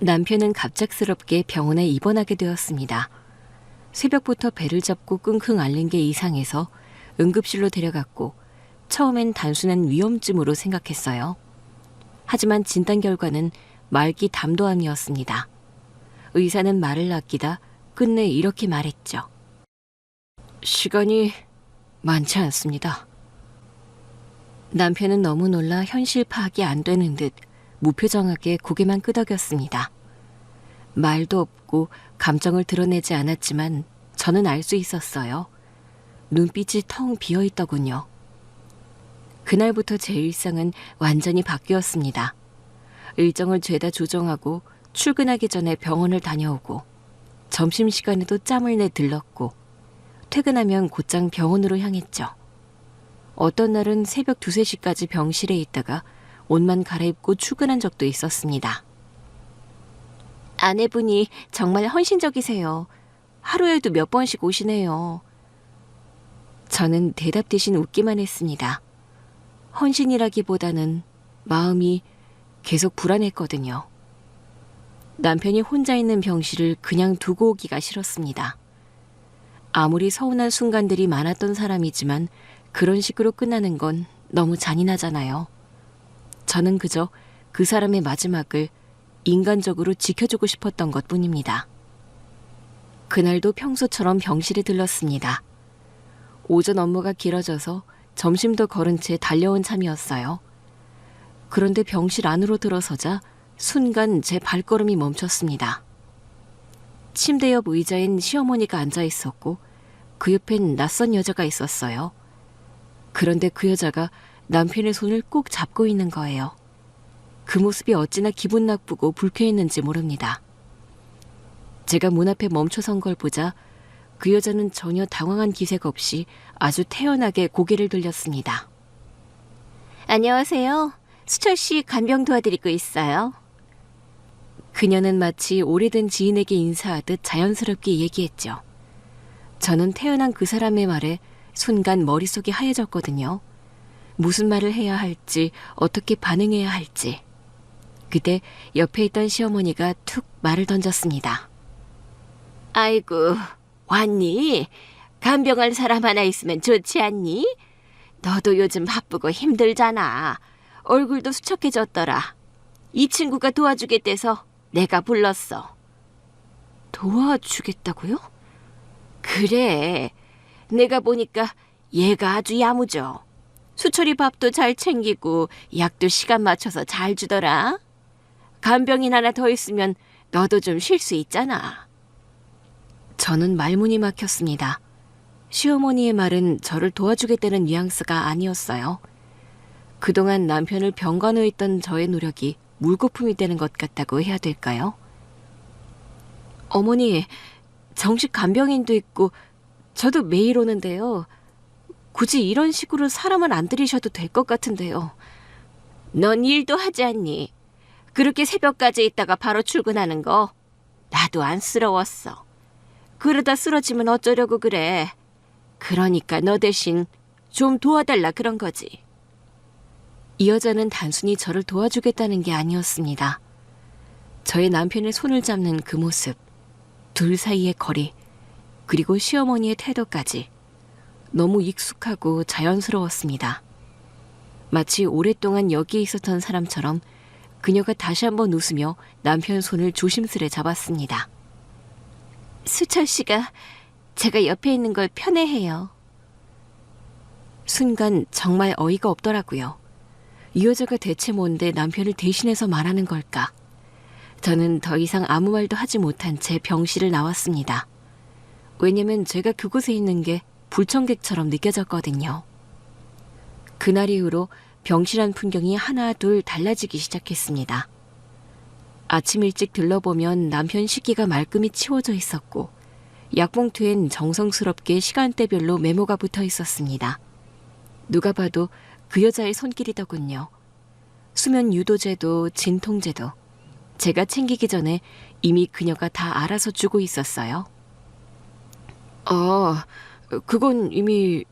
남편은 갑작스럽게 병원에 입원하게 되었습니다. 새벽부터 배를 잡고 끙끙 앓는 게 이상해서 응급실로 데려갔고 처음엔 단순한 위험증으로 생각했어요. 하지만 진단 결과는 말기 담도암이었습니다. 의사는 말을 아끼다 끝내 이렇게 말했죠. 시간이 많지 않습니다. 남편은 너무 놀라 현실 파악이 안 되는 듯 무표정하게 고개만 끄덕였습니다. 말도 없고 감정을 드러내지 않았지만 저는 알 수 있었어요. 눈빛이 텅 비어있더군요. 그날부터 제 일상은 완전히 바뀌었습니다. 일정을 죄다 조정하고 출근하기 전에 병원을 다녀오고 점심시간에도 짬을 내 들렀고 퇴근하면 곧장 병원으로 향했죠. 어떤 날은 새벽 2, 3시까지 병실에 있다가 옷만 갈아입고 출근한 적도 있었습니다. 아내분이 정말 헌신적이세요. 하루에도 몇 번씩 오시네요. 저는 대답 대신 웃기만 했습니다. 헌신이라기보다는 마음이 계속 불안했거든요. 남편이 혼자 있는 병실을 그냥 두고 오기가 싫었습니다. 아무리 서운한 순간들이 많았던 사람이지만 그런 식으로 끝나는 건 너무 잔인하잖아요. 저는 그저 그 사람의 마지막을 인간적으로 지켜주고 싶었던 것뿐입니다. 그날도 평소처럼 병실에 들렀습니다. 오전 업무가 길어져서 점심도 거른 채 달려온 참이었어요. 그런데 병실 안으로 들어서자 순간 제 발걸음이 멈췄습니다. 침대 옆 의자엔 시어머니가 앉아 있었고 그 옆엔 낯선 여자가 있었어요. 그런데 그 여자가 남편의 손을 꼭 잡고 있는 거예요. 그 모습이 어찌나 기분 나쁘고 불쾌했는지 모릅니다. 제가 문 앞에 멈춰선 걸 보자 그 여자는 전혀 당황한 기색 없이 아주 태연하게 고개를 돌렸습니다. 안녕하세요. 수철 씨 간병 도와드리고 있어요. 그녀는 마치 오래된 지인에게 인사하듯 자연스럽게 얘기했죠. 저는 태어난 그 사람의 말에 순간 머릿속이 하얘졌거든요. 무슨 말을 해야 할지, 어떻게 반응해야 할지. 그때 옆에 있던 시어머니가 툭 말을 던졌습니다. 아이고, 왔니? 간병할 사람 하나 있으면 좋지 않니? 너도 요즘 바쁘고 힘들잖아. 얼굴도 수척해졌더라. 이 친구가 도와주겠대서 내가 불렀어. 도와주겠다고요? 그래. 내가 보니까 얘가 아주 야무져. 수철이 밥도 잘 챙기고 약도 시간 맞춰서 잘 주더라. 간병인 하나 더 있으면 너도 좀 쉴 수 있잖아. 저는 말문이 막혔습니다. 시어머니의 말은 저를 도와주겠다는 뉘앙스가 아니었어요. 그동안 남편을 병간호에 있던 저의 노력이 물거품이 되는 것 같다고 해야 될까요? 어머니, 정식 간병인도 있고 저도 매일 오는데요. 굳이 이런 식으로 사람을 안 들이셔도 될 것 같은데요. 넌 일도 하지 않니? 그렇게 새벽까지 있다가 바로 출근하는 거 나도 안쓰러웠어. 그러다 쓰러지면 어쩌려고 그래. 그러니까 너 대신 좀 도와달라 그런 거지. 이 여자는 단순히 저를 도와주겠다는 게 아니었습니다. 저의 남편의 손을 잡는 그 모습, 둘 사이의 거리, 그리고 시어머니의 태도까지 너무 익숙하고 자연스러웠습니다. 마치 오랫동안 여기에 있었던 사람처럼 그녀가 다시 한번 웃으며 남편 손을 조심스레 잡았습니다. 수철 씨가 제가 옆에 있는 걸 편해해요. 순간 정말 어이가 없더라고요. 이 여자가 대체 뭔데 남편을 대신해서 말하는 걸까? 저는 더 이상 아무 말도 하지 못한 채 병실을 나왔습니다. 왜냐면 제가 그곳에 있는 게 불청객처럼 느껴졌거든요. 그날 이후로 병실 안 풍경이 하나 둘 달라지기 시작했습니다. 아침 일찍 들러보면 남편 식기가 말끔히 치워져 있었고 약봉투엔 정성스럽게 시간대별로 메모가 붙어 있었습니다. 누가 봐도 그 여자의 손길이더군요. 수면 유도제도 진통제도 제가 챙기기 전에 이미 그녀가 다 알아서 주고 있었어요. 그건 이미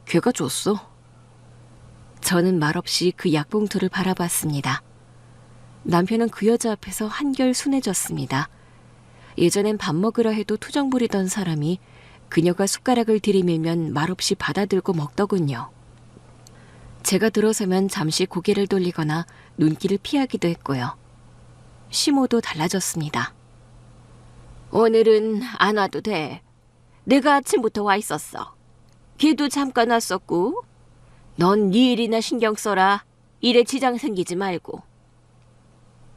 걔가 줬어. 저는 말없이 그 약봉투를 바라봤습니다. 남편은 그 여자 앞에서 한결 순해졌습니다. 예전엔 밥 먹으라 해도 투정 부리던 사람이 그녀가 숟가락을 들이밀면 말없이 받아들고 먹더군요. 제가 들어서면 잠시 고개를 돌리거나 눈길을 피하기도 했고요. 시모도 달라졌습니다. 오늘은 안 와도 돼. 내가 아침부터 와 있었어. 걔도 잠깐 왔었고. 넌 네 일이나 신경 써라. 일에 지장 생기지 말고.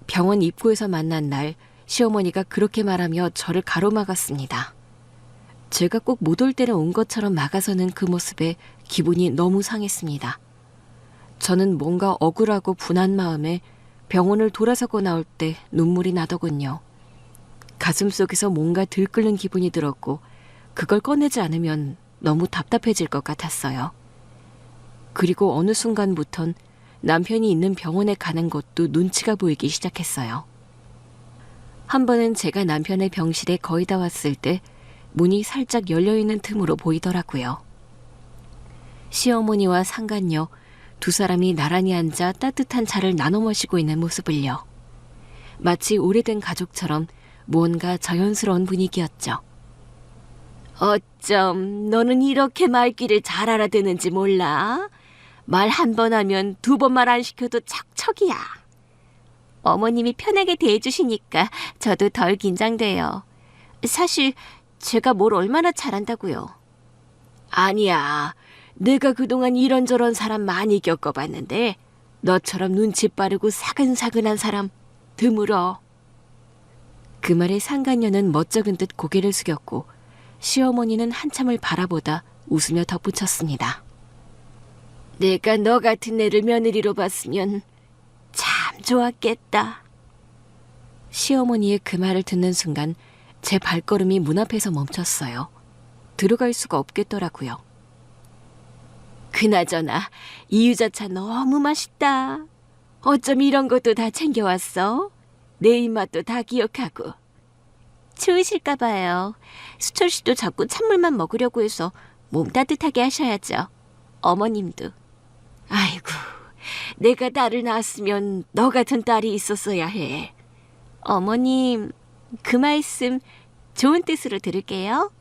병원 입구에서 만난 날 시어머니가 그렇게 말하며 저를 가로막았습니다. 제가 꼭 못 올 때는 온 것처럼 막아서는 그 모습에 기분이 너무 상했습니다. 저는 뭔가 억울하고 분한 마음에 병원을 돌아서고 나올 때 눈물이 나더군요. 가슴속에서 뭔가 들끓는 기분이 들었고 그걸 꺼내지 않으면 너무 답답해질 것 같았어요. 그리고 어느 순간부턴 남편이 있는 병원에 가는 것도 눈치가 보이기 시작했어요. 한 번은 제가 남편의 병실에 거의 다 왔을 때 문이 살짝 열려있는 틈으로 보이더라고요. 시어머니와 상간녀 두 사람이 나란히 앉아 따뜻한 차를 나눠 마시고 있는 모습을요. 마치 오래된 가족처럼 무언가 자연스러운 분위기였죠. 어쩜 너는 이렇게 말귀를 잘 알아듣는지 몰라? 말 한 번 하면 두 번 말 안 시켜도 척척이야. 어머님이 편하게 대해주시니까 저도 덜 긴장돼요. 사실 제가 뭘 얼마나 잘한다고요. 아니야. 내가 그동안 이런저런 사람 많이 겪어봤는데 너처럼 눈치 빠르고 사근사근한 사람 드물어. 그 말에 상간녀는 멋쩍은 듯 고개를 숙였고 시어머니는 한참을 바라보다 웃으며 덧붙였습니다. 내가 너 같은 애를 며느리로 봤으면 참 좋았겠다. 시어머니의 그 말을 듣는 순간 제 발걸음이 문 앞에서 멈췄어요. 들어갈 수가 없겠더라고요. 그나저나 이 유자차 너무 맛있다. 어쩜 이런 것도 다 챙겨왔어? 내 입맛도 다 기억하고. 추우실까 봐요. 수철 씨도 자꾸 찬물만 먹으려고 해서 몸 따뜻하게 하셔야죠. 어머님도. 아이고, 내가 딸을 낳았으면 너 같은 딸이 있었어야 해. 어머님, 그 말씀 좋은 뜻으로 들을게요.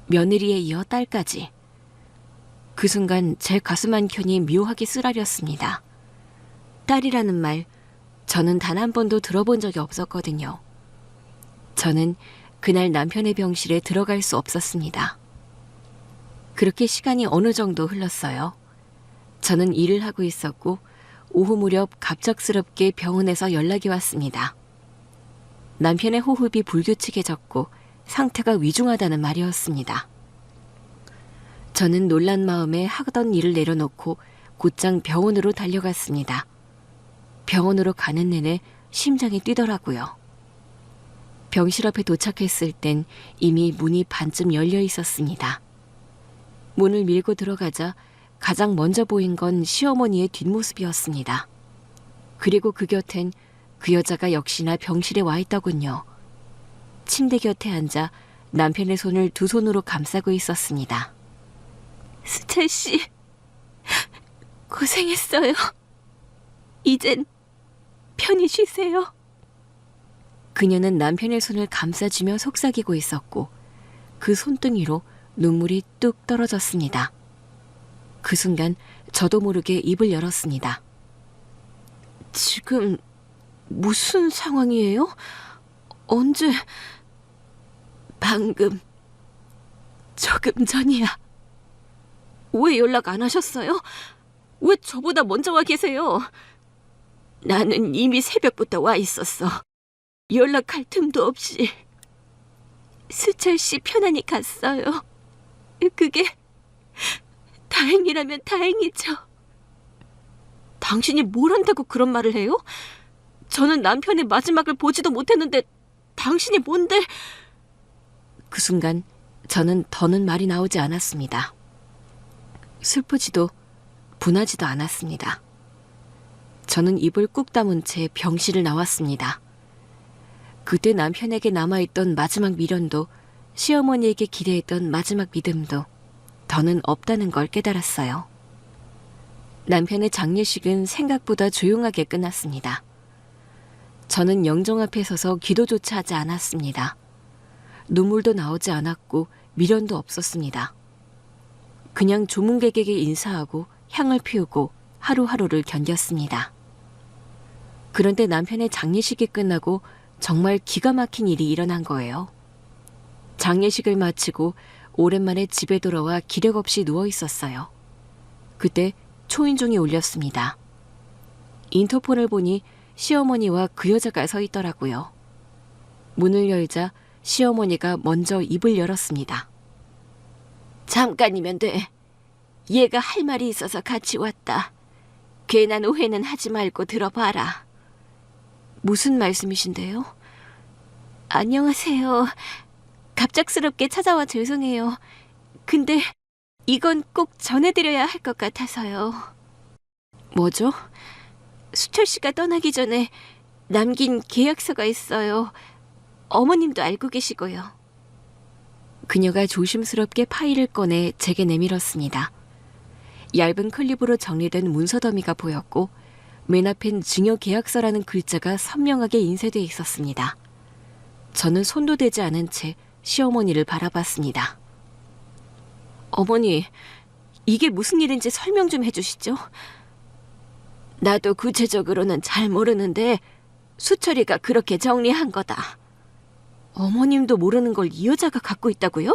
며느리에 이어 딸까지. 그 순간 제 가슴 한켠이 묘하게 쓰라렸습니다. 딸이라는 말, 저는 단 한 번도 들어본 적이 없었거든요. 저는 그날 남편의 병실에 들어갈 수 없었습니다. 그렇게 시간이 어느 정도 흘렀어요. 저는 일을 하고 있었고 오후 무렵 갑작스럽게 병원에서 연락이 왔습니다. 남편의 호흡이 불규칙해졌고 상태가 위중하다는 말이었습니다. 저는 놀란 마음에 하던 일을 내려놓고 곧장 병원으로 달려갔습니다. 병원으로 가는 내내 심장이 뛰더라고요. 병실 앞에 도착했을 땐 이미 문이 반쯤 열려 있었습니다. 문을 밀고 들어가자 가장 먼저 보인 건 시어머니의 뒷모습이었습니다. 그리고 그 곁엔 그 여자가 역시나 병실에 와 있더군요. 침대 곁에 앉아 남편의 손을 두 손으로 감싸고 있었습니다. 수철 씨, 고생했어요. 이젠 편히 쉬세요. 그녀는 남편의 손을 감싸주며 속삭이고 있었고 그 손등위로 눈물이 뚝 떨어졌습니다. 그 순간 저도 모르게 입을 열었습니다. 지금 무슨 상황이에요? 언제? 방금, 조금 전이야. 왜 연락 안 하셨어요? 왜 저보다 먼저 와 계세요? 나는 이미 새벽부터 와 있었어. 연락할 틈도 없이. 수철 씨 편안히 갔어요. 그게 다행이라면 다행이죠. 당신이 뭘 한다고 그런 말을 해요? 저는 남편의 마지막을 보지도 못했는데 당신이 뭔데? 그 순간 저는 더는 말이 나오지 않았습니다. 슬프지도 분하지도 않았습니다. 저는 입을 꾹 다문 채 병실을 나왔습니다. 그때 남편에게 남아있던 마지막 미련도 시어머니에게 기대했던 마지막 믿음도 더는 없다는 걸 깨달았어요. 남편의 장례식은 생각보다 조용하게 끝났습니다. 저는 영정 앞에 서서 기도조차 하지 않았습니다. 눈물도 나오지 않았고 미련도 없었습니다. 그냥 조문객에게 인사하고 향을 피우고 하루하루를 견뎠습니다. 그런데 남편의 장례식이 끝나고 정말 기가 막힌 일이 일어난 거예요. 장례식을 마치고 오랜만에 집에 돌아와 기력 없이 누워 있었어요. 그때 초인종이 울렸습니다. 인터폰을 보니 시어머니와 그 여자가 서 있더라고요. 문을 열자 시어머니가 먼저 입을 열었습니다. 잠깐이면 돼. 얘가 할 말이 있어서 같이 왔다. 괜한 오해는 하지 말고 들어봐라. 무슨 말씀이신데요? 안녕하세요. 갑작스럽게 찾아와 죄송해요. 근데 이건 꼭 전해드려야 할 것 같아서요. 뭐죠? 수철 씨가 떠나기 전에 남긴 계약서가 있어요. 어머님도 알고 계시고요. 그녀가 조심스럽게 파일을 꺼내 제게 내밀었습니다. 얇은 클립으로 정리된 문서 더미가 보였고 맨 앞엔 증여 계약서라는 글자가 선명하게 인쇄되어 있었습니다. 저는 손도 대지 않은 채 시어머니를 바라봤습니다. 어머니, 이게 무슨 일인지 설명 좀 해주시죠. 나도 구체적으로는 잘 모르는데 수철이가 그렇게 정리한 거다. 어머님도 모르는 걸 이 여자가 갖고 있다고요?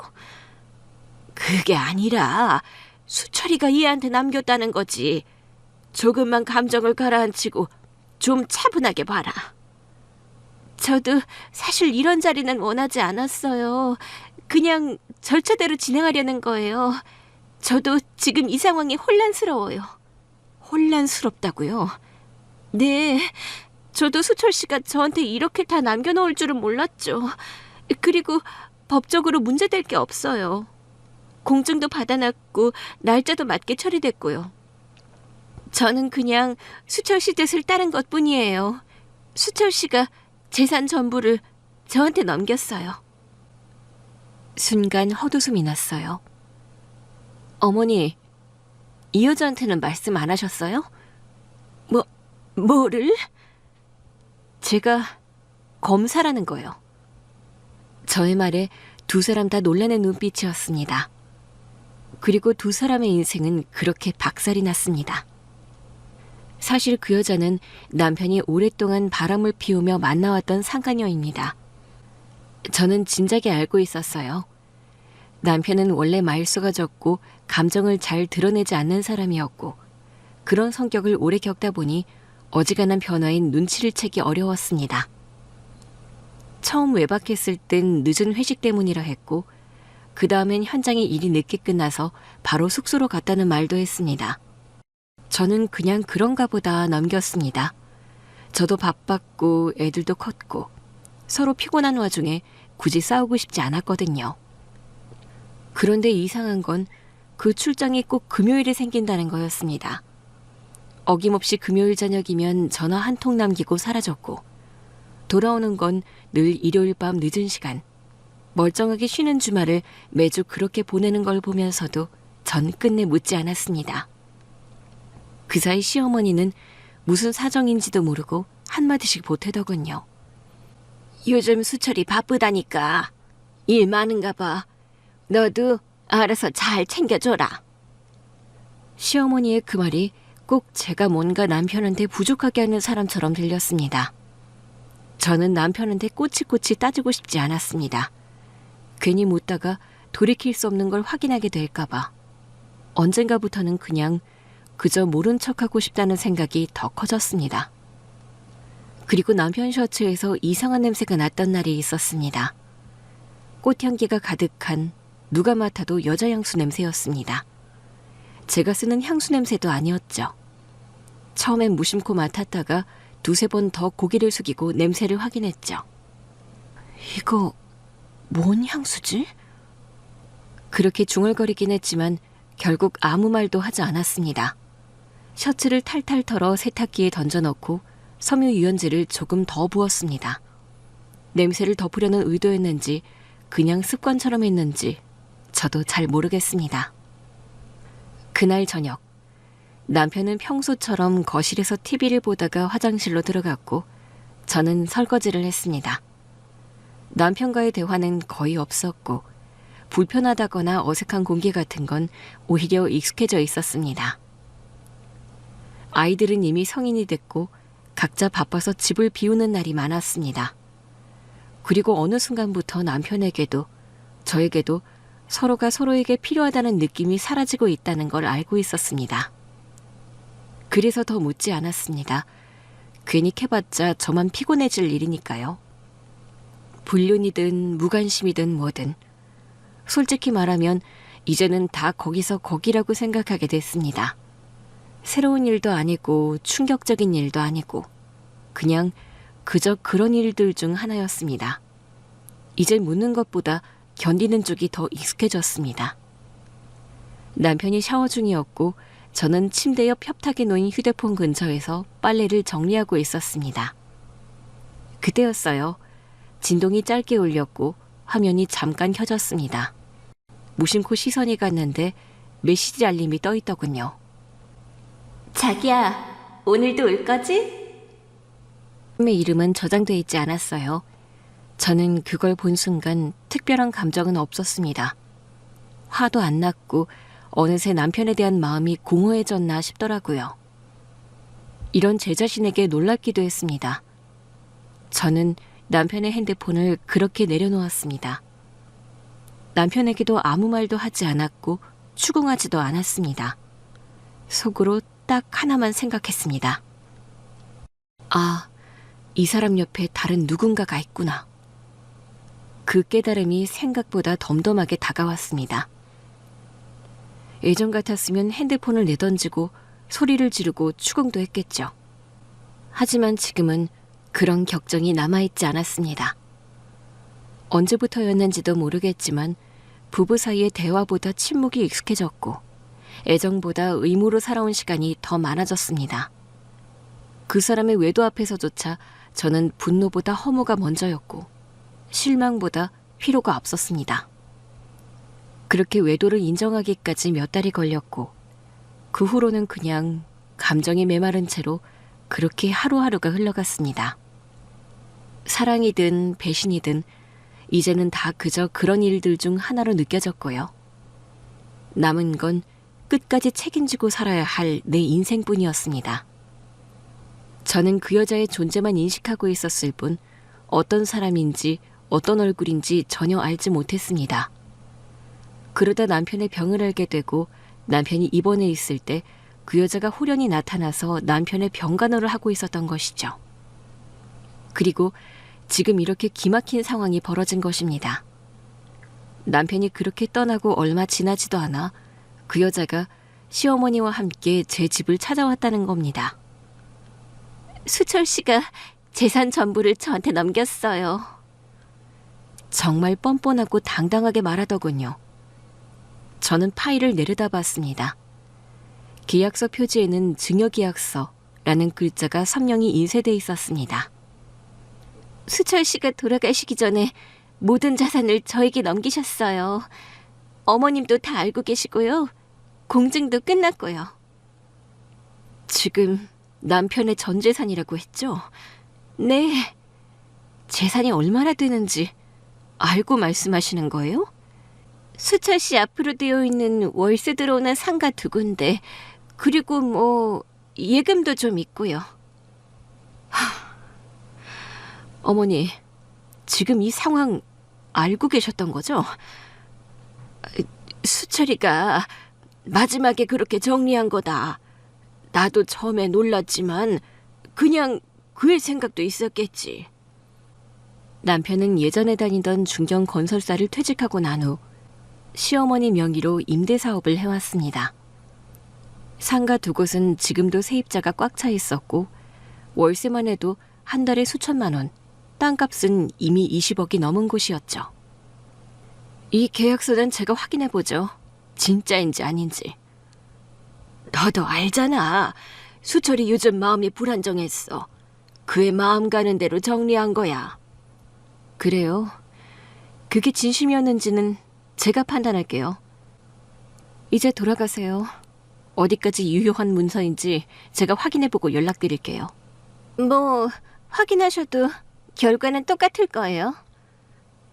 그게 아니라 수철이가 얘한테 남겼다는 거지. 조금만 감정을 가라앉히고 좀 차분하게 봐라. 저도 사실 이런 자리는 원하지 않았어요. 그냥 절차대로 진행하려는 거예요. 저도 지금 이 상황이 혼란스러워요. 혼란스럽다고요? 네, 저도 수철 씨가 저한테 이렇게 다 남겨놓을 줄은 몰랐죠. 그리고 법적으로 문제될 게 없어요. 공증도 받아놨고 날짜도 맞게 처리됐고요. 저는 그냥 수철 씨 뜻을 따른 것뿐이에요. 수철 씨가 재산 전부를 저한테 넘겼어요. 순간 헛웃음이 났어요. 어머니, 이 여자한테는 말씀 안 하셨어요? 뭐를? 제가 검사라는 거요. 저의 말에 두 사람 다 놀라는 눈빛이었습니다. 그리고 두 사람의 인생은 그렇게 박살이 났습니다. 사실 그 여자는 남편이 오랫동안 바람을 피우며 만나왔던 상간녀입니다. 저는 진작에 알고 있었어요. 남편은 원래 말수가 적고 감정을 잘 드러내지 않는 사람이었고 그런 성격을 오래 겪다 보니 어지간한 변화인 눈치를 채기 어려웠습니다. 처음 외박했을 땐 늦은 회식 때문이라 했고 그 다음엔 현장에 일이 늦게 끝나서 바로 숙소로 갔다는 말도 했습니다. 저는 그냥 그런가 보다 넘겼습니다. 저도 바빴고 애들도 컸고 서로 피곤한 와중에 굳이 싸우고 싶지 않았거든요. 그런데 이상한 건 그 출장이 꼭 금요일에 생긴다는 거였습니다. 어김없이 금요일 저녁이면 전화 한 통 남기고 사라졌고 돌아오는 건 늘 일요일 밤 늦은 시간. 멀쩡하게 쉬는 주말을 매주 그렇게 보내는 걸 보면서도 전 끝내 묻지 않았습니다. 그 사이 시어머니는 무슨 사정인지도 모르고 한마디씩 보태더군요. 요즘 수철이 바쁘다니까. 일 많은가 봐. 너도 알아서 잘 챙겨줘라. 시어머니의 그 말이 꼭 제가 뭔가 남편한테 부족하게 하는 사람처럼 들렸습니다. 저는 남편한테 꼬치꼬치 따지고 싶지 않았습니다. 괜히 묻다가 돌이킬 수 없는 걸 확인하게 될까 봐. 언젠가부터는 그냥 그저 모른 척하고 싶다는 생각이 더 커졌습니다. 그리고 남편 셔츠에서 이상한 냄새가 났던 날이 있었습니다. 꽃향기가 가득한 누가 맡아도 여자 향수 냄새였습니다. 제가 쓰는 향수 냄새도 아니었죠. 처음엔 무심코 맡았다가 두세 번 더 고개를 숙이고 냄새를 확인했죠. 이거 뭔 향수지? 그렇게 중얼거리긴 했지만 결국 아무 말도 하지 않았습니다. 셔츠를 탈탈 털어 세탁기에 던져넣고 섬유유연제를 조금 더 부었습니다. 냄새를 덮으려는 의도였는지 그냥 습관처럼 했는지 저도 잘 모르겠습니다. 그날 저녁, 남편은 평소처럼 거실에서 TV를 보다가 화장실로 들어갔고 저는 설거지를 했습니다. 남편과의 대화는 거의 없었고 불편하다거나 어색한 공기 같은 건 오히려 익숙해져 있었습니다. 아이들은 이미 성인이 됐고 각자 바빠서 집을 비우는 날이 많았습니다. 그리고 어느 순간부터 남편에게도 저에게도 서로가 서로에게 필요하다는 느낌이 사라지고 있다는 걸 알고 있었습니다. 그래서 더 묻지 않았습니다. 괜히 캐봤자 저만 피곤해질 일이니까요. 불륜이든 무관심이든 뭐든 솔직히 말하면 이제는 다 거기서 거기라고 생각하게 됐습니다. 새로운 일도 아니고 충격적인 일도 아니고 그냥 그저 그런 일들 중 하나였습니다. 이제 묻는 것보다 견디는 쪽이 더 익숙해졌습니다. 남편이 샤워 중이었고 저는 침대 옆 협탁에 놓인 휴대폰 근처에서 빨래를 정리하고 있었습니다. 그때였어요. 진동이 짧게 울렸고 화면이 잠깐 켜졌습니다. 무심코 시선이 갔는데 메시지 알림이 떠 있더군요. 자기야, 오늘도 올 거지? 사람의 이름은 저장돼 있지 않았어요. 저는 그걸 본 순간 특별한 감정은 없었습니다. 화도 안 났고 어느새 남편에 대한 마음이 공허해졌나 싶더라고요. 이런 제 자신에게 놀랍기도 했습니다. 저는 남편의 핸드폰을 그렇게 내려놓았습니다. 남편에게도 아무 말도 하지 않았고 추궁하지도 않았습니다. 속으로 딱 하나만 생각했습니다. 아, 이 사람 옆에 다른 누군가가 있구나. 그 깨달음이 생각보다 덤덤하게 다가왔습니다. 예전 같았으면 핸드폰을 내던지고 소리를 지르고 추궁도 했겠죠. 하지만 지금은 그런 격정이 남아있지 않았습니다. 언제부터였는지도 모르겠지만 부부 사이의 대화보다 침묵이 익숙해졌고 애정보다 의무로 살아온 시간이 더 많아졌습니다. 그 사람의 외도 앞에서조차 저는 분노보다 허무가 먼저였고 실망보다 피로가 앞섰습니다. 그렇게 외도를 인정하기까지 몇 달이 걸렸고 그 후로는 그냥 감정이 메마른 채로 그렇게 하루하루가 흘러갔습니다. 사랑이든 배신이든 이제는 다 그저 그런 일들 중 하나로 느껴졌고요. 남은 건 끝까지 책임지고 살아야 할 내 인생뿐이었습니다. 저는 그 여자의 존재만 인식하고 있었을 뿐 어떤 사람인지 어떤 얼굴인지 전혀 알지 못했습니다. 그러다 남편의 병을 알게 되고 남편이 입원해 있을 때 그 여자가 홀연히 나타나서 남편의 병간호를 하고 있었던 것이죠. 그리고 지금 이렇게 기막힌 상황이 벌어진 것입니다. 남편이 그렇게 떠나고 얼마 지나지도 않아 그 여자가 시어머니와 함께 제 집을 찾아왔다는 겁니다. 수철 씨가 재산 전부를 저한테 넘겼어요. 정말 뻔뻔하고 당당하게 말하더군요. 저는 파일을 내려다봤습니다. 계약서 표지에는 증여계약서라는 글자가 선명히 인쇄돼 있었습니다. 수철 씨가 돌아가시기 전에 모든 자산을 저에게 넘기셨어요. 어머님도 다 알고 계시고요. 공증도 끝났고요. 지금 남편의 전 재산이라고 했죠? 네, 재산이 얼마나 되는지 알고 말씀하시는 거예요? 수철 씨 앞으로 되어 있는 월세 들어오는 상가 2군데, 그리고 뭐 예금도 좀 있고요. 어머니, 지금 이 상황 알고 계셨던 거죠? 수철이가 마지막에 그렇게 정리한 거다. 나도 처음에 놀랐지만 그냥 그의 생각도 있었겠지. 남편은 예전에 다니던 중견 건설사를 퇴직하고 난 후 시어머니 명의로 임대사업을 해왔습니다. 상가 2곳은 지금도 세입자가 꽉 차 있었고 월세만 해도 한 달에 수천만 원, 땅값은 이미 20억이 넘은 곳이었죠. 이 계약서는 제가 확인해보죠. 진짜인지 아닌지. 너도 알잖아. 수철이 요즘 마음이 불안정했어. 그의 마음 가는 대로 정리한 거야. 그래요. 그게 진심이었는지는 제가 판단할게요. 이제 돌아가세요. 어디까지 유효한 문서인지 제가 확인해보고 연락드릴게요. 뭐 확인하셔도 결과는 똑같을 거예요.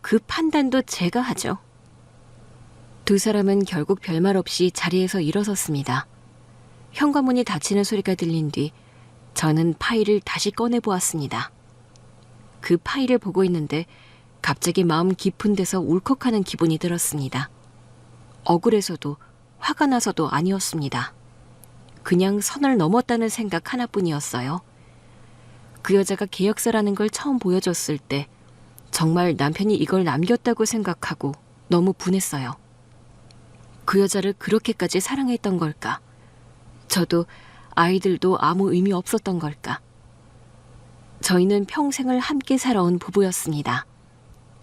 그 판단도 제가 하죠. 두 사람은 결국 별말 없이 자리에서 일어섰습니다. 현관문이 닫히는 소리가 들린 뒤 저는 파일을 다시 꺼내보았습니다. 그 파일을 보고 있는데 갑자기 마음 깊은 데서 울컥하는 기분이 들었습니다. 억울해서도 화가 나서도 아니었습니다. 그냥 선을 넘었다는 생각 하나뿐이었어요. 그 여자가 계약서라는 걸 처음 보여줬을 때 정말 남편이 이걸 남겼다고 생각하고 너무 분했어요. 그 여자를 그렇게까지 사랑했던 걸까? 저도 아이들도 아무 의미 없었던 걸까? 저희는 평생을 함께 살아온 부부였습니다.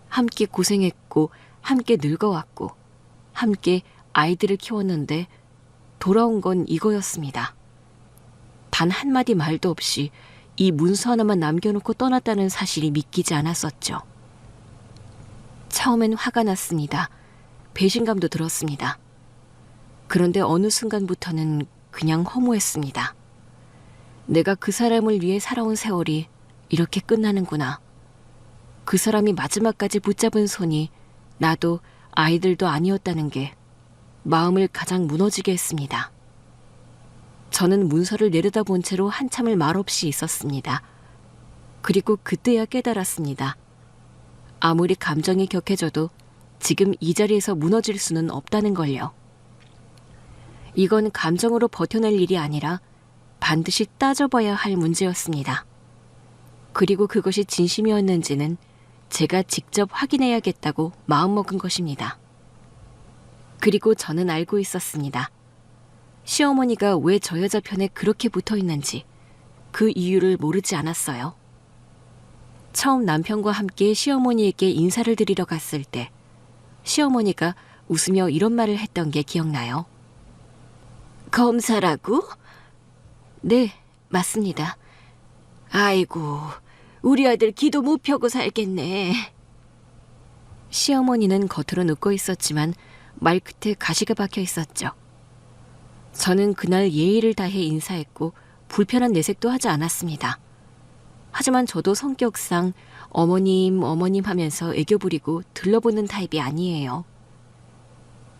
함께 고생했고 함께 늙어왔고 함께 아이들을 키웠는데 돌아온 건 이거였습니다. 단 한마디 말도 없이 이 문서 하나만 남겨놓고 떠났다는 사실이 믿기지 않았었죠. 처음엔 화가 났습니다. 배신감도 들었습니다. 그런데 어느 순간부터는 그냥 허무했습니다. 내가 그 사람을 위해 살아온 세월이 이렇게 끝나는구나. 그 사람이 마지막까지 붙잡은 손이 나도 아이들도 아니었다는 게 마음을 가장 무너지게 했습니다. 저는 문서를 내려다본 채로 한참을 말없이 있었습니다. 그리고 그때야 깨달았습니다. 아무리 감정이 격해져도 지금 이 자리에서 무너질 수는 없다는 걸요. 이건 감정으로 버텨낼 일이 아니라 반드시 따져봐야 할 문제였습니다. 그리고 그것이 진심이었는지는 제가 직접 확인해야겠다고 마음먹은 것입니다. 그리고 저는 알고 있었습니다. 시어머니가 왜 저 여자 편에 그렇게 붙어 있는지 그 이유를 모르지 않았어요. 처음 남편과 함께 시어머니에게 인사를 드리러 갔을 때 시어머니가 웃으며 이런 말을 했던 게 기억나요. 검사라고? 네, 맞습니다. 아이고, 우리 아들 기도 못 펴고 살겠네. 시어머니는 겉으로 웃고 있었지만 말끝에 가시가 박혀 있었죠. 저는 그날 예의를 다해 인사했고 불편한 내색도 하지 않았습니다. 하지만 저도 성격상 어머님 하면서 애교 부리고 들러보는 타입이 아니에요.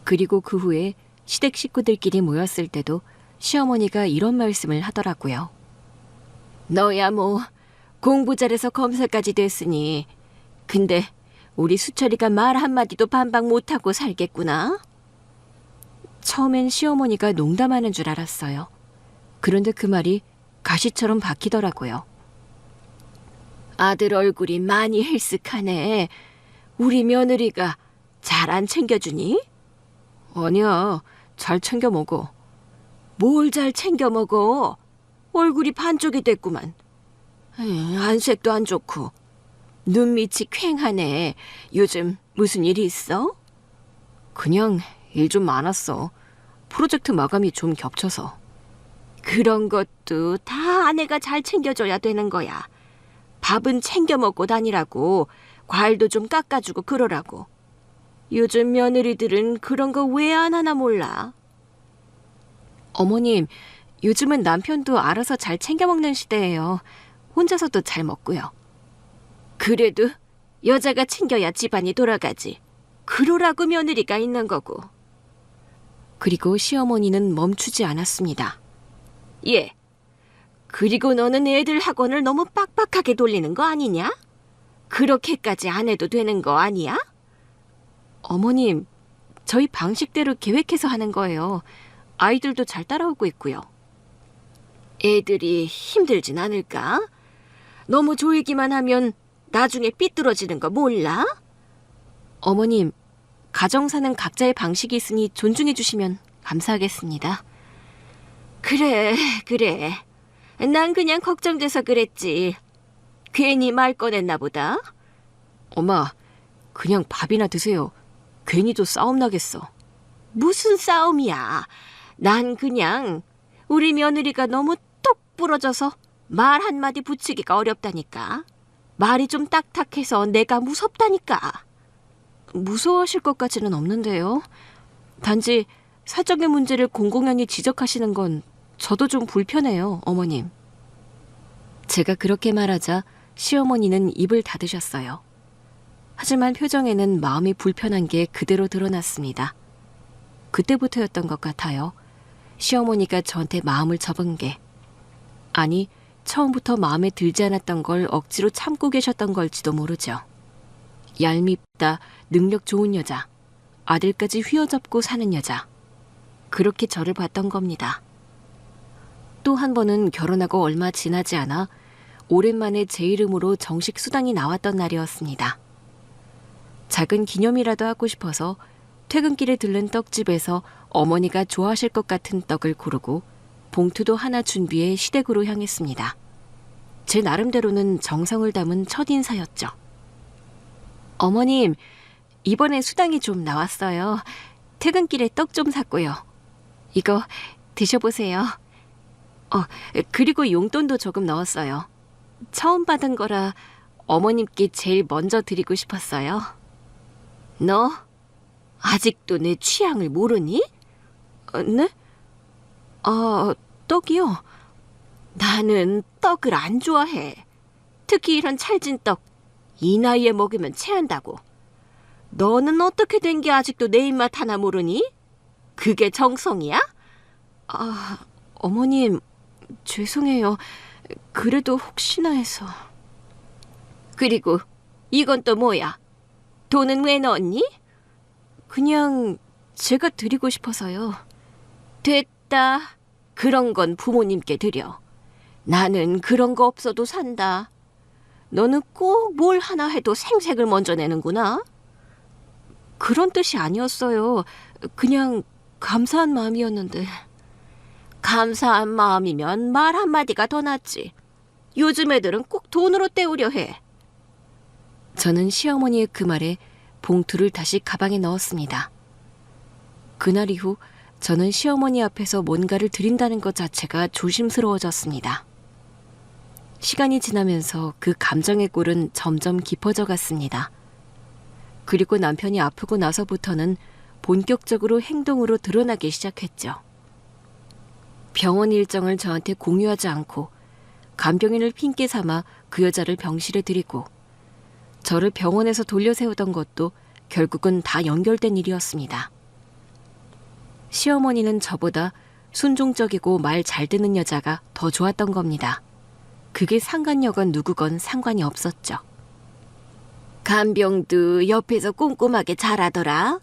그리고 그 후에 시댁 식구들끼리 모였을 때도 시어머니가 이런 말씀을 하더라고요. 너야 뭐 공부 잘해서 검사까지 됐으니 근데 우리 수철이가 말 한마디도 반박 못하고 살겠구나. 처음엔 시어머니가 농담하는 줄 알았어요. 그런데 그 말이 가시처럼 박히더라고요. 아들 얼굴이 많이 헬쓱하네. 우리 며느리가 잘 안 챙겨주니? 아니야, 잘 챙겨 먹어. 뭘 잘 챙겨 먹어? 얼굴이 반쪽이 됐구만. 안색도 안 좋고 눈밑이 퀭하네. 요즘 무슨 일이 있어? 그냥 일 좀 많았어. 프로젝트 마감이 좀 겹쳐서. 그런 것도 다 아내가 잘 챙겨줘야 되는 거야. 밥은 챙겨 먹고 다니라고. 과일도 좀 깎아주고 그러라고. 요즘 며느리들은 그런 거 왜 안 하나 몰라. 어머님, 요즘은 남편도 알아서 잘 챙겨 먹는 시대예요. 혼자서도 잘 먹고요. 그래도 여자가 챙겨야 집안이 돌아가지. 그러라고 며느리가 있는 거고. 그리고 시어머니는 멈추지 않았습니다. 예. 그리고 너는 애들 학원을 너무 빡빡하게 돌리는 거 아니냐? 그렇게까지 안 해도 되는 거 아니야? 어머님, 저희 방식대로 계획해서 하는 거예요. 아이들도 잘 따라오고 있고요. 애들이 힘들진 않을까? 너무 조이기만 하면 나중에 삐뚤어지는 거 몰라? 어머님, 가정사는 각자의 방식이 있으니 존중해 주시면 감사하겠습니다. 그래. 난 그냥 걱정돼서 그랬지. 괜히 말 꺼냈나 보다. 엄마, 그냥 밥이나 드세요. 괜히 또 싸움 나겠어. 무슨 싸움이야. 난 그냥 우리 며느리가 너무 뚝 부러져서 말 한마디 붙이기가 어렵다니까. 말이 좀 딱딱해서 내가 무섭다니까. 무서워하실 것까지는 없는데요. 단지 사적인 문제를 공공연히 지적하시는 건 저도 좀 불편해요, 어머님. 제가 그렇게 말하자 시어머니는 입을 닫으셨어요. 하지만 표정에는 마음이 불편한 게 그대로 드러났습니다. 그때부터였던 것 같아요. 시어머니가 저한테 마음을 접은 게. 아니, 처음부터 마음에 들지 않았던 걸 억지로 참고 계셨던 걸지도 모르죠. 얄밉다, 능력 좋은 여자, 아들까지 휘어잡고 사는 여자. 그렇게 저를 봤던 겁니다. 또 한 번은 결혼하고 얼마 지나지 않아 오랜만에 제 이름으로 정식 수당이 나왔던 날이었습니다. 작은 기념이라도 하고 싶어서 퇴근길에 들른 떡집에서 어머니가 좋아하실 것 같은 떡을 고르고 봉투도 하나 준비해 시댁으로 향했습니다. 제 나름대로는 정성을 담은 첫인사였죠. 어머님, 이번에 수당이 좀 나왔어요. 퇴근길에 떡 좀 샀고요. 이거 드셔보세요. 그리고 용돈도 조금 넣었어요. 처음 받은 거라 어머님께 제일 먼저 드리고 싶었어요. 너 아직도 내 취향을 모르니? 네? 떡이요? 나는 떡을 안 좋아해. 특히 이런 찰진 떡, 이 나이에 먹으면 체한다고. 너는 어떻게 된 게 아직도 내 입맛 하나 모르니? 그게 정성이야? 어머님, 죄송해요. 그래도 혹시나 해서. 그리고 이건 또 뭐야? 돈은 왜 넣었니? 그냥 제가 드리고 싶어서요. 됐다. 그런 건 부모님께 드려. 나는 그런 거 없어도 산다. 너는 꼭 뭘 하나 해도 생색을 먼저 내는구나. 그런 뜻이 아니었어요. 그냥 감사한 마음이었는데. 감사한 마음이면 말 한마디가 더 낫지. 요즘 애들은 꼭 돈으로 때우려 해. 저는 시어머니의 그 말에 봉투를 다시 가방에 넣었습니다. 그날 이후 저는 시어머니 앞에서 뭔가를 드린다는 것 자체가 조심스러워졌습니다. 시간이 지나면서 그 감정의 골은 점점 깊어져 갔습니다. 그리고 남편이 아프고 나서부터는 본격적으로 행동으로 드러나기 시작했죠. 병원 일정을 저한테 공유하지 않고 간병인을 핑계 삼아 그 여자를 병실에 들이고 저를 병원에서 돌려세우던 것도 결국은 다 연결된 일이었습니다. 시어머니는 저보다 순종적이고 말 잘 듣는 여자가 더 좋았던 겁니다. 그게 상간녀건 누구건 상관이 없었죠. 간병도 옆에서 꼼꼼하게 잘하더라.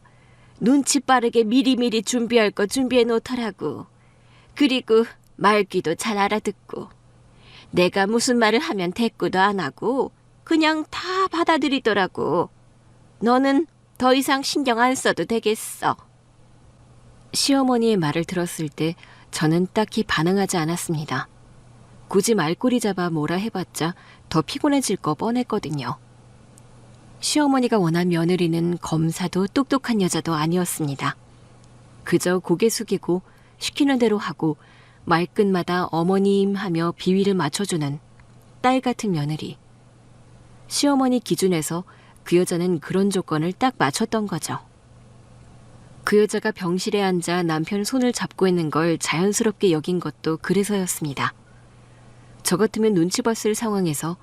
눈치 빠르게 미리미리 준비할 거 준비해 놓더라고. 그리고 말귀도 잘 알아듣고 내가 무슨 말을 하면 대꾸도 안 하고 그냥 다 받아들이더라고. 너는 더 이상 신경 안 써도 되겠어. 시어머니의 말을 들었을 때 저는 딱히 반응하지 않았습니다. 굳이 말꼬리 잡아 뭐라 해봤자 더 피곤해질 거 뻔했거든요. 시어머니가 원한 며느리는 검사도 똑똑한 여자도 아니었습니다. 그저 고개 숙이고 시키는 대로 하고 말끝마다 어머님 하며 비위를 맞춰주는 딸 같은 며느리. 시어머니 기준에서 그 여자는 그런 조건을 딱 맞췄던 거죠. 그 여자가 병실에 앉아 남편 손을 잡고 있는 걸 자연스럽게 여긴 것도 그래서였습니다. 저 같으면 눈치 봤을 상황에서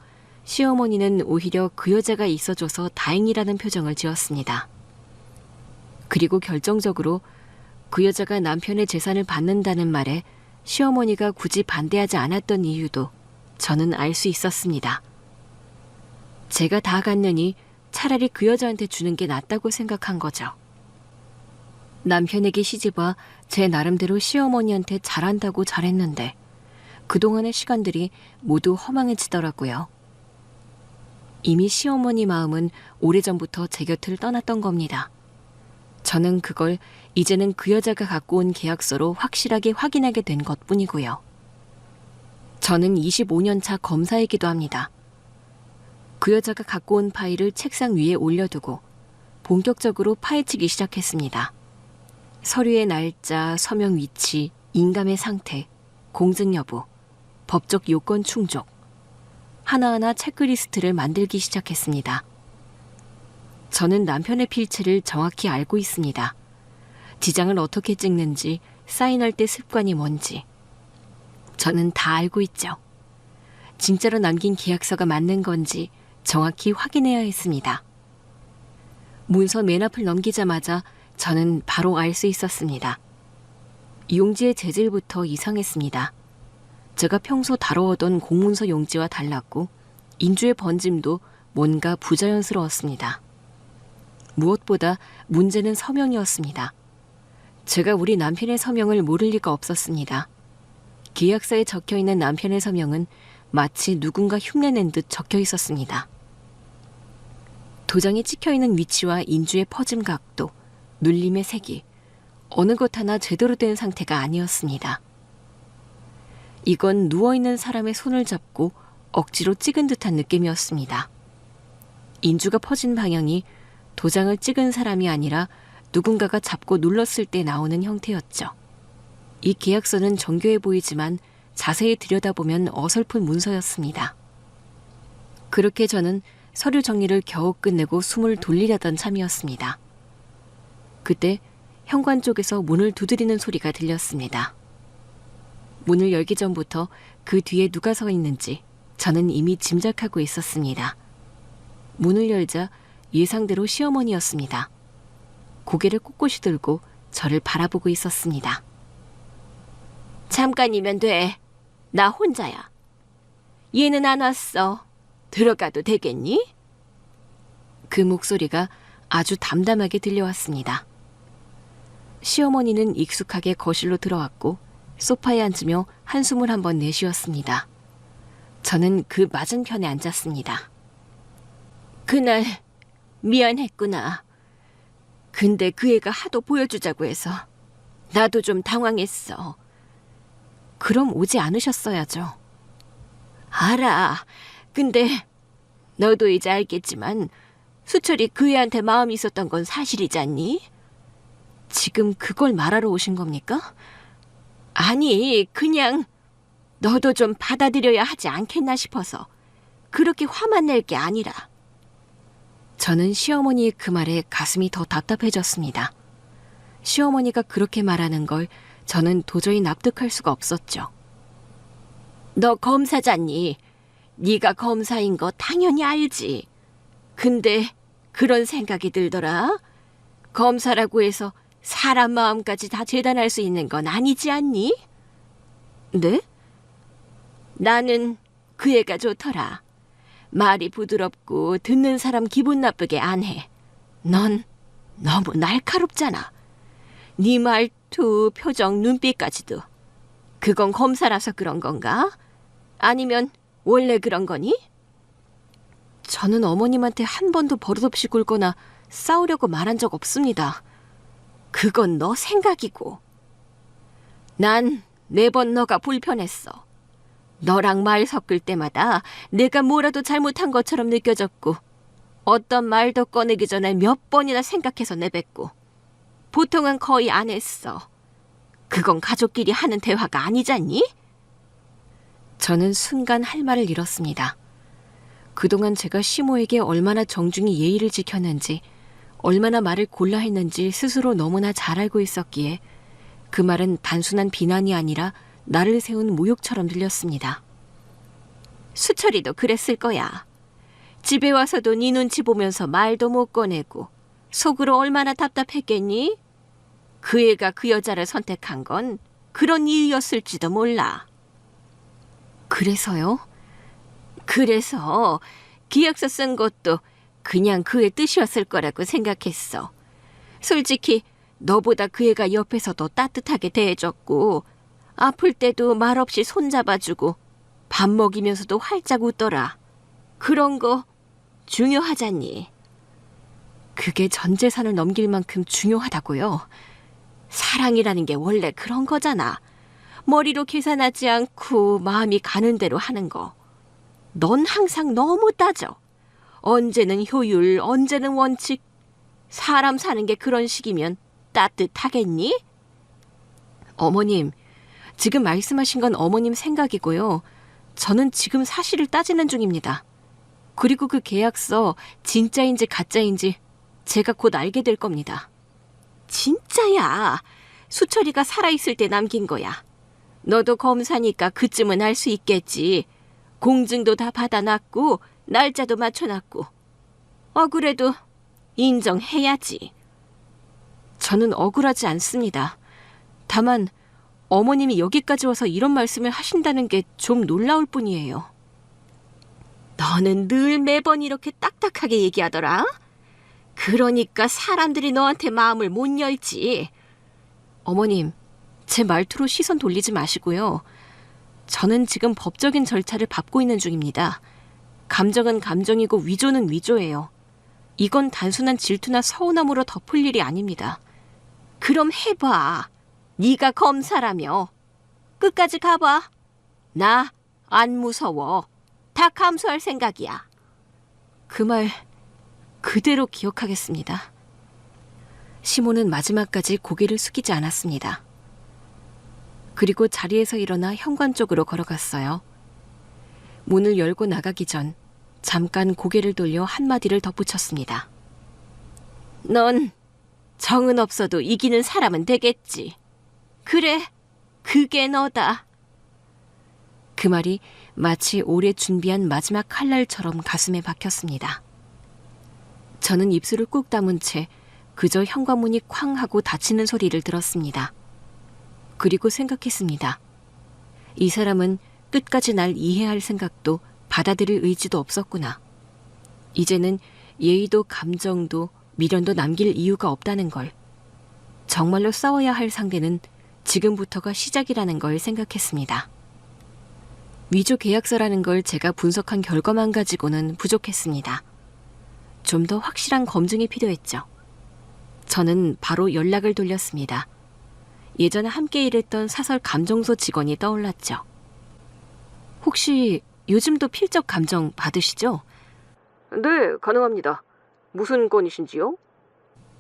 시어머니는 오히려 그 여자가 있어줘서 다행이라는 표정을 지었습니다. 그리고 결정적으로 그 여자가 남편의 재산을 받는다는 말에 시어머니가 굳이 반대하지 않았던 이유도 저는 알 수 있었습니다. 제가 다 갖느니 차라리 그 여자한테 주는 게 낫다고 생각한 거죠. 남편에게 시집와 제 나름대로 시어머니한테 잘한다고 잘했는데 그동안의 시간들이 모두 허망해지더라고요. 이미 시어머니 마음은 오래전부터 제 곁을 떠났던 겁니다. 저는 그걸 이제는 그 여자가 갖고 온 계약서로 확실하게 확인하게 된 것뿐이고요. 저는 25년 차 검사이기도 합니다. 그 여자가 갖고 온 파일을 책상 위에 올려두고 본격적으로 파헤치기 시작했습니다. 서류의 날짜, 서명 위치, 인감의 상태, 공증 여부, 법적 요건 충족. 하나하나 체크리스트를 만들기 시작했습니다. 저는 남편의 필체를 정확히 알고 있습니다. 지장을 어떻게 찍는지, 사인할 때 습관이 뭔지. 저는 다 알고 있죠. 진짜로 남긴 계약서가 맞는 건지 정확히 확인해야 했습니다. 문서 맨 앞을 넘기자마자 저는 바로 알 수 있었습니다. 용지의 재질부터 이상했습니다. 제가 평소 다뤄오던 공문서 용지와 달랐고 인주의 번짐도 뭔가 부자연스러웠습니다. 무엇보다 문제는 서명이었습니다. 제가 우리 남편의 서명을 모를 리가 없었습니다. 계약서에 적혀있는 남편의 서명은 마치 누군가 흉내낸 듯 적혀 있었습니다. 도장이 찍혀있는 위치와 인주의 퍼짐 각도, 눌림의 색이 어느 것 하나 제대로 된 상태가 아니었습니다. 이건 누워있는 사람의 손을 잡고 억지로 찍은 듯한 느낌이었습니다. 인주가 퍼진 방향이 도장을 찍은 사람이 아니라 누군가가 잡고 눌렀을 때 나오는 형태였죠. 이 계약서는 정교해 보이지만 자세히 들여다보면 어설픈 문서였습니다. 그렇게 저는 서류 정리를 겨우 끝내고 숨을 돌리려던 참이었습니다. 그때 현관 쪽에서 문을 두드리는 소리가 들렸습니다. 문을 열기 전부터 그 뒤에 누가 서 있는지 저는 이미 짐작하고 있었습니다. 문을 열자 예상대로 시어머니였습니다. 고개를 꼿꼿이 들고 저를 바라보고 있었습니다. 잠깐이면 돼. 나 혼자야. 얘는 안 왔어. 들어가도 되겠니? 그 목소리가 아주 담담하게 들려왔습니다. 시어머니는 익숙하게 거실로 들어왔고 소파에 앉으며 한숨을 한번 내쉬었습니다. 저는 그 맞은편에 앉았습니다. 그날 미안했구나. 근데 그 애가 하도 보여주자고 해서 나도 좀 당황했어. 그럼 오지 않으셨어야죠. 알아. 근데 너도 이제 알겠지만 수철이 그 애한테 마음이 있었던 건 사실이잖니? 지금 그걸 말하러 오신 겁니까? 아니, 그냥 너도 좀 받아들여야 하지 않겠나 싶어서 그렇게 화만 낼 게 아니라. 저는 시어머니의 그 말에 가슴이 더 답답해졌습니다. 시어머니가 그렇게 말하는 걸 저는 도저히 납득할 수가 없었죠. 너 검사잖니? 네가 검사인 거 당연히 알지. 근데 그런 생각이 들더라. 검사라고 해서 사람 마음까지 다 재단할 수 있는 건 아니지 않니? 네? 나는 그 애가 좋더라. 말이 부드럽고 듣는 사람 기분 나쁘게 안 해. 넌 너무 날카롭잖아. 네 말투, 표정, 눈빛까지도. 그건 검사라서 그런 건가? 아니면 원래 그런 거니? 저는 어머님한테 한 번도 버릇없이 굴거나 싸우려고 말한 적 없습니다. 그건 너 생각이고. 난 매번 너가 불편했어. 너랑 말 섞을 때마다 내가 뭐라도 잘못한 것처럼 느껴졌고 어떤 말도 꺼내기 전에 몇 번이나 생각해서 내뱉고 보통은 거의 안 했어. 그건 가족끼리 하는 대화가 아니잖니? 저는 순간 할 말을 잃었습니다. 그동안 제가 시모에게 얼마나 정중히 예의를 지켰는지 얼마나 말을 골라 했는지 스스로 너무나 잘 알고 있었기에 그 말은 단순한 비난이 아니라 나를 세운 모욕처럼 들렸습니다. 수철이도 그랬을 거야. 집에 와서도 네 눈치 보면서 말도 못 꺼내고 속으로 얼마나 답답했겠니? 그 애가 그 여자를 선택한 건 그런 이유였을지도 몰라. 그래서요? 그래서 계약서 쓴 것도 그냥 그의 뜻이었을 거라고 생각했어. 솔직히 너보다 그 애가 옆에서 더 따뜻하게 대해줬고 아플 때도 말없이 손잡아주고 밥 먹이면서도 활짝 웃더라. 그런 거 중요하잖니. 그게 전 재산을 넘길 만큼 중요하다고요? 사랑이라는 게 원래 그런 거잖아. 머리로 계산하지 않고 마음이 가는 대로 하는 거. 넌 항상 너무 따져. 언제는 효율, 언제는 원칙. 사람 사는 게 그런 식이면 따뜻하겠니? 어머님, 지금 말씀하신 건 어머님 생각이고요. 저는 지금 사실을 따지는 중입니다. 그리고 그 계약서 진짜인지 가짜인지 제가 곧 알게 될 겁니다. 진짜야. 수철이가 살아있을 때 남긴 거야. 너도 검사니까 그쯤은 알 수 있겠지. 공증도 다 받아놨고 날짜도 맞춰놨고. 억울해도 인정해야지. 저는 억울하지 않습니다. 다만 어머님이 여기까지 와서 이런 말씀을 하신다는 게 좀 놀라울 뿐이에요. 너는 늘 매번 이렇게 딱딱하게 얘기하더라. 그러니까 사람들이 너한테 마음을 못 열지. 어머님, 제 말투로 시선 돌리지 마시고요. 저는 지금 법적인 절차를 밟고 있는 중입니다. 감정은 감정이고 위조는 위조예요. 이건 단순한 질투나 서운함으로 덮을 일이 아닙니다. 그럼 해봐. 네가 검사라며. 끝까지 가봐. 나 안 무서워. 다 감수할 생각이야. 그 말 그대로 기억하겠습니다. 시몬은 마지막까지 고개를 숙이지 않았습니다. 그리고 자리에서 일어나 현관 쪽으로 걸어갔어요. 문을 열고 나가기 전 잠깐 고개를 돌려 한마디를 덧붙였습니다. 넌 정은 없어도 이기는 사람은 되겠지. 그래, 그게 너다. 그 말이 마치 오래 준비한 마지막 칼날처럼 가슴에 박혔습니다. 저는 입술을 꾹 다문 채 그저 현관문이 쾅 하고 닫히는 소리를 들었습니다. 그리고 생각했습니다. 이 사람은 끝까지 날 이해할 생각도 받아들일 의지도 없었구나. 이제는 예의도 감정도 미련도 남길 이유가 없다는 걸. 정말로 싸워야 할 상대는 지금부터가 시작이라는 걸 생각했습니다. 위조 계약서라는 걸 제가 분석한 결과만 가지고는 부족했습니다. 좀 더 확실한 검증이 필요했죠. 저는 바로 연락을 돌렸습니다. 예전에 함께 일했던 사설 감정소 직원이 떠올랐죠. 혹시 요즘도 필적 감정 받으시죠? 네, 가능합니다. 무슨 건이신지요?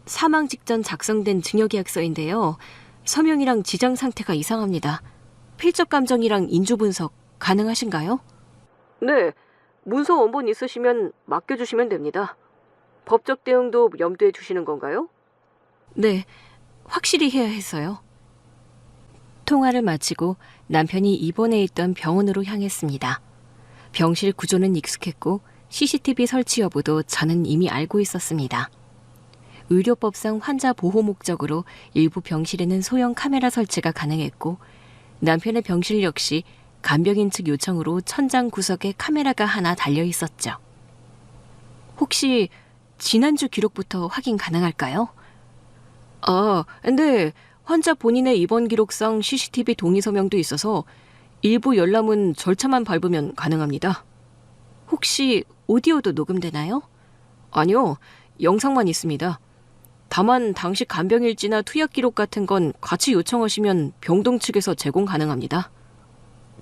사망 직전 작성된 증여계약서인데요. 서명이랑 지장 상태가 이상합니다. 필적 감정이랑 인주 분석 가능하신가요? 네, 문서 원본 있으시면 맡겨주시면 됩니다. 법적 대응도 염두에 두시는 건가요? 네, 확실히 해야 해서요. 통화를 마치고 남편이 입원해 있던 병원으로 향했습니다. 병실 구조는 익숙했고 CCTV 설치 여부도 저는 이미 알고 있었습니다. 의료법상 환자 보호 목적으로 일부 병실에는 소형 카메라 설치가 가능했고 남편의 병실 역시 간병인 측 요청으로 천장 구석에 카메라가 하나 달려 있었죠. 혹시 지난주 기록부터 확인 가능할까요? 네. 환자 본인의 입원 기록상 CCTV 동의 서명도 있어서 일부 열람은 절차만 밟으면 가능합니다. 혹시 오디오도 녹음되나요? 아니요. 영상만 있습니다. 다만 당시 간병일지나 투약 기록 같은 건 같이 요청하시면 병동 측에서 제공 가능합니다.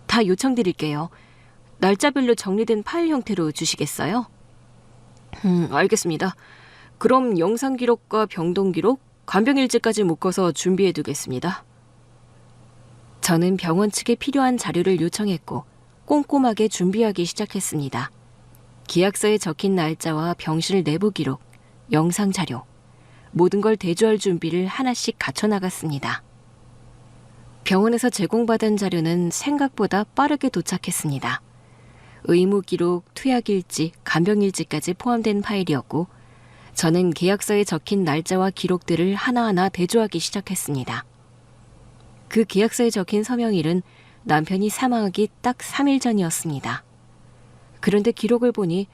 다 요청드릴게요. 날짜별로 정리된 파일 형태로 주시겠어요? 알겠습니다. 그럼 영상 기록과 병동 기록, 간병일지까지 묶어서 준비해 두겠습니다. 저는 병원 측에 필요한 자료를 요청했고 꼼꼼하게 준비하기 시작했습니다. 계약서에 적힌 날짜와 병실 내부 기록, 영상 자료, 모든 걸 대조할 준비를 하나씩 갖춰나갔습니다. 병원에서 제공받은 자료는 생각보다 빠르게 도착했습니다. 의무 기록, 투약 일지, 간병 일지까지 포함된 파일이었고 저는 계약서에 적힌 날짜와 기록들을 하나하나 대조하기 시작했습니다. 그 계약서에 적힌 서명일은 남편이 사망하기 딱 3일 전이었습니다. 그런데 기록을 보니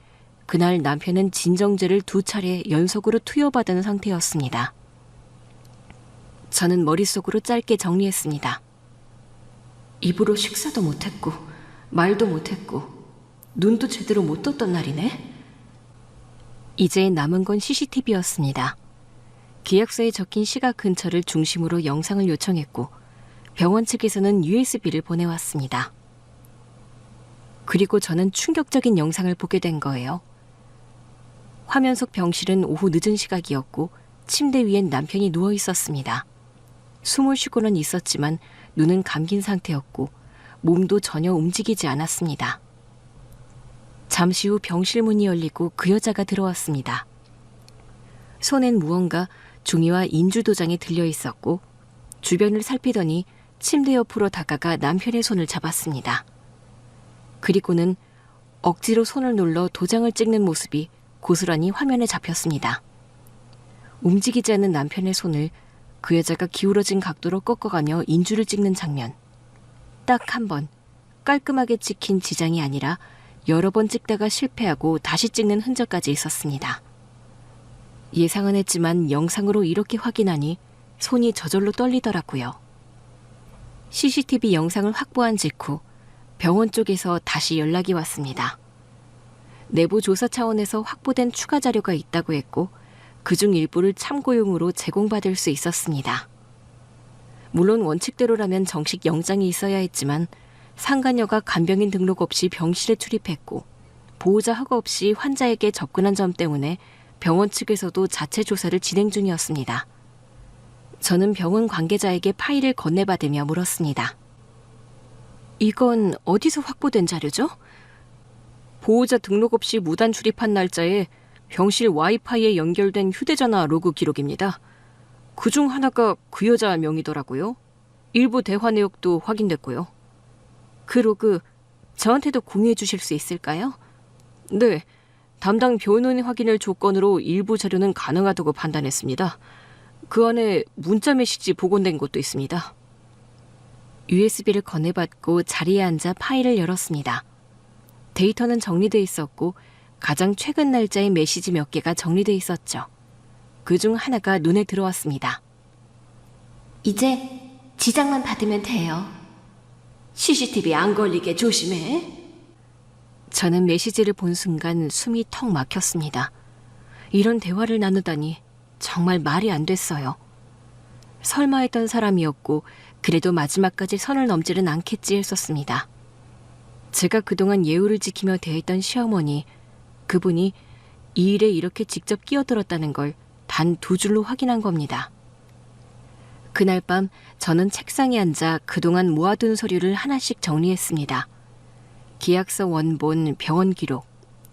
그날 남편은 진정제를 2차례 연속으로 투여받은 상태였습니다. 저는 머릿속으로 짧게 정리했습니다. 입으로 식사도 못했고 말도 못했고 눈도 제대로 못 떴던 날이네. 이제 남은 건 CCTV였습니다. 계약서에 적힌 시각 근처를 중심으로 영상을 요청했고 병원 측에서는 USB를 보내왔습니다. 그리고 저는 충격적인 영상을 보게 된 거예요. 화면 속 병실은 오후 늦은 시각이었고 침대 위엔 남편이 누워 있었습니다. 숨을 쉬고는 있었지만 눈은 감긴 상태였고 몸도 전혀 움직이지 않았습니다. 잠시 후 병실 문이 열리고 그 여자가 들어왔습니다. 손엔 무언가 종이와 인주도장이 들려 있었고 주변을 살피더니 침대 옆으로 다가가 남편의 손을 잡았습니다. 그리고는 억지로 손을 눌러 도장을 찍는 모습이 고스란히 화면에 잡혔습니다. 움직이지 않는 남편의 손을 그 여자가 기울어진 각도로 꺾어가며 인주를 찍는 장면. 딱 한 번 깔끔하게 찍힌 지장이 아니라 여러 번 찍다가 실패하고 다시 찍는 흔적까지 있었습니다. 예상은 했지만 영상으로 이렇게 확인하니 손이 저절로 떨리더라고요. CCTV 영상을 확보한 직후 병원 쪽에서 다시 연락이 왔습니다. 내부 조사 차원에서 확보된 추가 자료가 있다고 했고 그중 일부를 참고용으로 제공받을 수 있었습니다. 물론 원칙대로라면 정식 영장이 있어야 했지만 상간녀가 간병인 등록 없이 병실에 출입했고 보호자 허가 없이 환자에게 접근한 점 때문에 병원 측에서도 자체 조사를 진행 중이었습니다. 저는 병원 관계자에게 파일을 건네받으며 물었습니다. 이건 어디서 확보된 자료죠? 보호자 등록 없이 무단 출입한 날짜에 병실 와이파이에 연결된 휴대전화 로그 기록입니다. 그중 하나가 그 여자 명이더라고요. 일부 대화 내역도 확인됐고요. 그 로그 저한테도 공유해 주실 수 있을까요? 네, 담당 변호인 확인을 조건으로 일부 자료는 가능하다고 판단했습니다. 그 안에 문자 메시지 복원된 것도 있습니다. USB를 건네받고 자리에 앉아 파일을 열었습니다. 데이터는 정리돼 있었고 가장 최근 날짜의 메시지 몇 개가 정리돼 있었죠. 그중 하나가 눈에 들어왔습니다. 이제 지장만 받으면 돼요. CCTV 안 걸리게 조심해. 저는 메시지를 본 순간 숨이 턱 막혔습니다. 이런 대화를 나누다니 정말 말이 안 됐어요. 설마 했던 사람이었고 그래도 마지막까지 선을 넘지는 않겠지 했었습니다. 제가 그동안 예우를 지키며 대했던 시어머니, 그분이 이 일에 이렇게 직접 끼어들었다는 걸 단 2줄로 확인한 겁니다. 그날 밤 저는 책상에 앉아 그동안 모아둔 서류를 하나씩 정리했습니다. 계약서 원본, 병원 기록,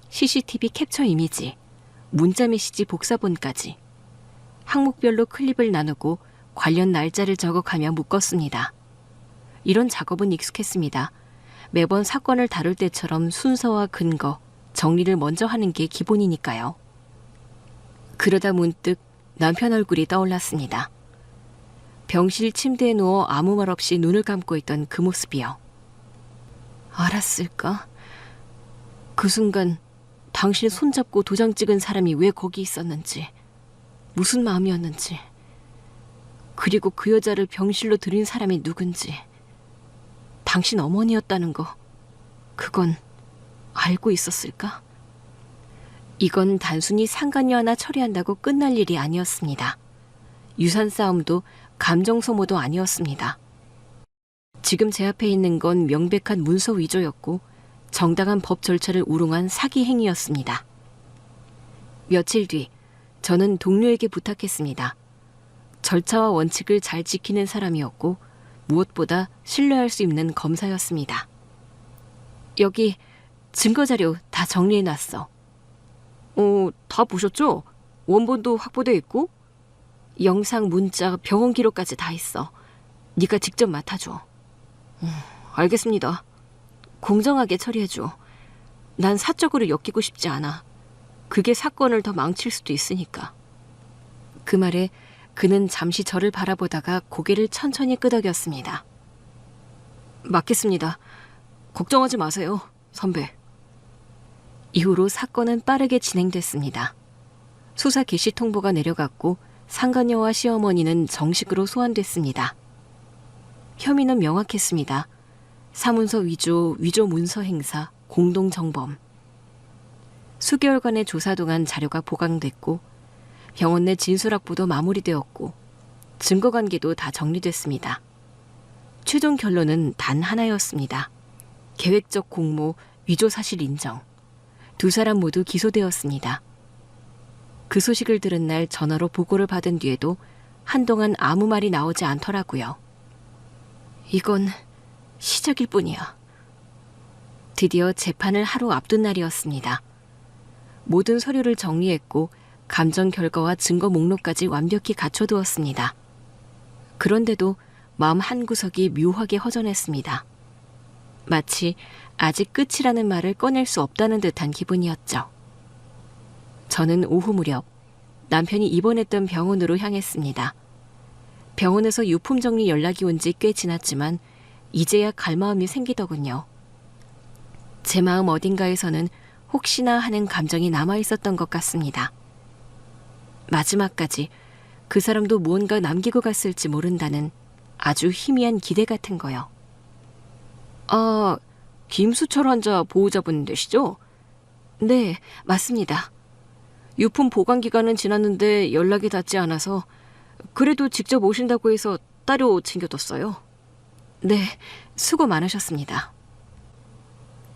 CCTV 캡처 이미지, 문자 메시지 복사본까지. 항목별로 클립을 나누고 관련 날짜를 적어가며 묶었습니다. 이런 작업은 익숙했습니다. 매번 사건을 다룰 때처럼 순서와 근거, 정리를 먼저 하는 게 기본이니까요. 그러다 문득 남편 얼굴이 떠올랐습니다. 병실 침대에 누워 아무 말 없이 눈을 감고 있던 그 모습이요. 알았을까? 그 순간 당신 손잡고 도장 찍은 사람이 왜 거기 있었는지, 무슨 마음이었는지, 그리고 그 여자를 병실로 들인 사람이 누군지, 당신 어머니였다는 거, 그건 알고 있었을까? 이건 단순히 상간녀 하나 처리한다고 끝날 일이 아니었습니다. 유산 싸움도 감정 소모도 아니었습니다. 지금 제 앞에 있는 건 명백한 문서 위조였고 정당한 법 절차를 우롱한 사기 행위였습니다. 며칠 뒤 저는 동료에게 부탁했습니다. 절차와 원칙을 잘 지키는 사람이었고 무엇보다 신뢰할 수 있는 검사였습니다. 여기 증거자료 다 정리해놨어. 다 보셨죠? 원본도 확보돼 있고 영상, 문자, 병원 기록까지 다 있어. 네가 직접 맡아줘. 알겠습니다. 공정하게 처리해줘. 난 사적으로 엮이고 싶지 않아. 그게 사건을 더 망칠 수도 있으니까. 그 말에 그는 잠시 저를 바라보다가 고개를 천천히 끄덕였습니다. 맡겠습니다. 걱정하지 마세요, 선배. 이후로 사건은 빠르게 진행됐습니다. 수사 개시 통보가 내려갔고 상간녀와 시어머니는 정식으로 소환됐습니다. 혐의는 명확했습니다. 사문서 위조, 위조 문서 행사, 공동정범. 수개월간의 조사 동안 자료가 보강됐고 병원 내 진술 확보도 마무리되었고 증거관계도 다 정리됐습니다. 최종 결론은 단 하나였습니다. 계획적 공모, 위조 사실 인정. 2사람 모두 기소되었습니다. 그 소식을 들은 날 전화로 보고를 받은 뒤에도 한동안 아무 말이 나오지 않더라고요. 이건 시작일 뿐이야. 드디어 재판을 하루 앞둔 날이었습니다. 모든 서류를 정리했고 감정 결과와 증거 목록까지 완벽히 갖춰두었습니다. 그런데도 마음 한구석이 묘하게 허전했습니다. 마치 아직 끝이라는 말을 꺼낼 수 없다는 듯한 기분이었죠. 저는 오후 무렵 남편이 입원했던 병원으로 향했습니다. 병원에서 유품 정리 연락이 온 지 꽤 지났지만 이제야 갈 마음이 생기더군요. 제 마음 어딘가에서는 혹시나 하는 감정이 남아 있었던 것 같습니다. 마지막까지 그 사람도 무언가 남기고 갔을지 모른다는 아주 희미한 기대 같은 거요. 아, 김수철 환자 보호자분 되시죠? 네, 맞습니다. 유품 보관 기간은 지났는데 연락이 닿지 않아서 그래도 직접 오신다고 해서 따로 챙겨뒀어요. 네, 수고 많으셨습니다.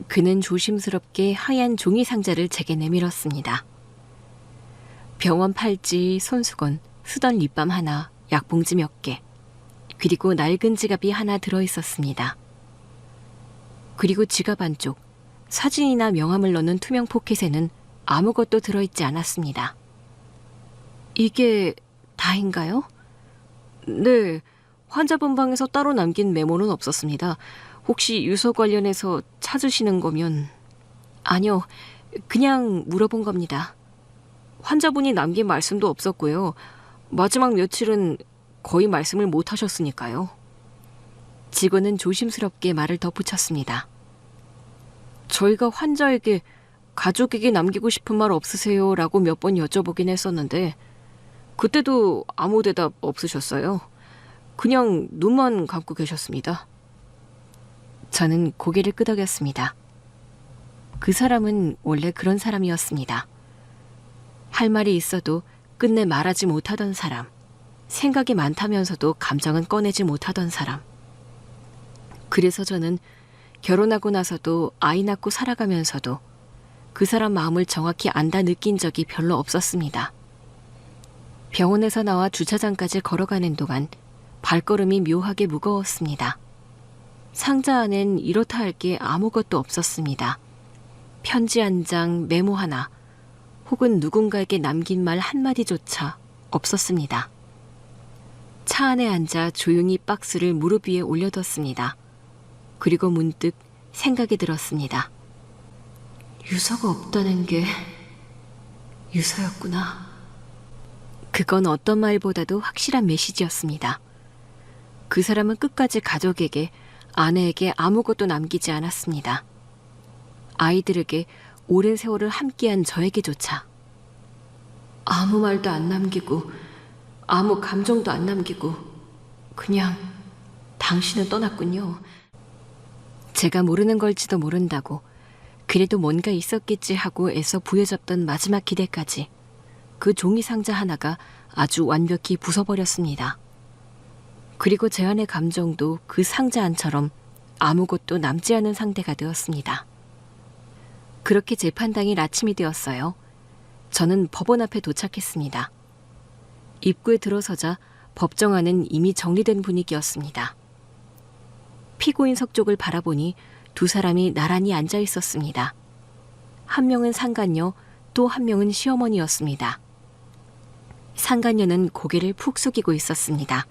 그는 조심스럽게 하얀 종이 상자를 제게 내밀었습니다. 병원 팔찌, 손수건, 쓰던 립밤 하나, 약봉지 몇 개, 그리고 낡은 지갑이 하나 들어있었습니다. 그리고 지갑 안쪽 사진이나 명함을 넣는 투명 포켓에는 아무것도 들어있지 않았습니다. 이게 다인가요? 네, 환자분 방에서 따로 남긴 메모는 없었습니다. 혹시 유서 관련해서 찾으시는 거면... 아니요, 그냥 물어본 겁니다. 환자분이 남긴 말씀도 없었고요. 마지막 며칠은 거의 말씀을 못 하셨으니까요. 직원은 조심스럽게 말을 덧붙였습니다. 저희가 환자에게 가족에게 남기고 싶은 말 없으세요? 라고 몇 번 여쭤보긴 했었는데 그때도 아무 대답 없으셨어요. 그냥 눈만 감고 계셨습니다. 저는 고개를 끄덕였습니다. 그 사람은 원래 그런 사람이었습니다. 할 말이 있어도 끝내 말하지 못하던 사람, 생각이 많다면서도 감정은 꺼내지 못하던 사람. 그래서 저는 결혼하고 나서도 아이 낳고 살아가면서도 그 사람 마음을 정확히 안다 느낀 적이 별로 없었습니다. 병원에서 나와 주차장까지 걸어가는 동안 발걸음이 묘하게 무거웠습니다. 상자 안엔 이렇다 할 게 아무것도 없었습니다. 편지 한 장, 메모 하나, 혹은 누군가에게 남긴 말 한마디조차 없었습니다. 차 안에 앉아 조용히 박스를 무릎 위에 올려뒀습니다. 그리고 문득 생각이 들었습니다. 유서가 없다는 게 유서였구나. 그건 어떤 말보다도 확실한 메시지였습니다. 그 사람은 끝까지 가족에게, 아내에게 아무것도 남기지 않았습니다. 아이들에게 오랜 세월을 함께한 저에게조차. 아무 말도 안 남기고 아무 감정도 안 남기고 그냥 당신은 떠났군요. 제가 모르는 걸지도 모른다고 그래도 뭔가 있었겠지 하고 애써 부여잡던 마지막 기대까지 그 종이 상자 하나가 아주 완벽히 부숴버렸습니다. 그리고 제 안의 감정도 그 상자 안처럼 아무것도 남지 않은 상태가 되었습니다. 그렇게 재판당일 아침이 되었어요. 저는 법원 앞에 도착했습니다. 입구에 들어서자 법정 안은 이미 정리된 분위기였습니다. 피고인석 쪽을 바라보니 두 사람이 나란히 앉아 있었습니다. 한 명은 상간녀, 또 한 명은 시어머니였습니다. 상간녀는 고개를 푹 숙이고 있었습니다.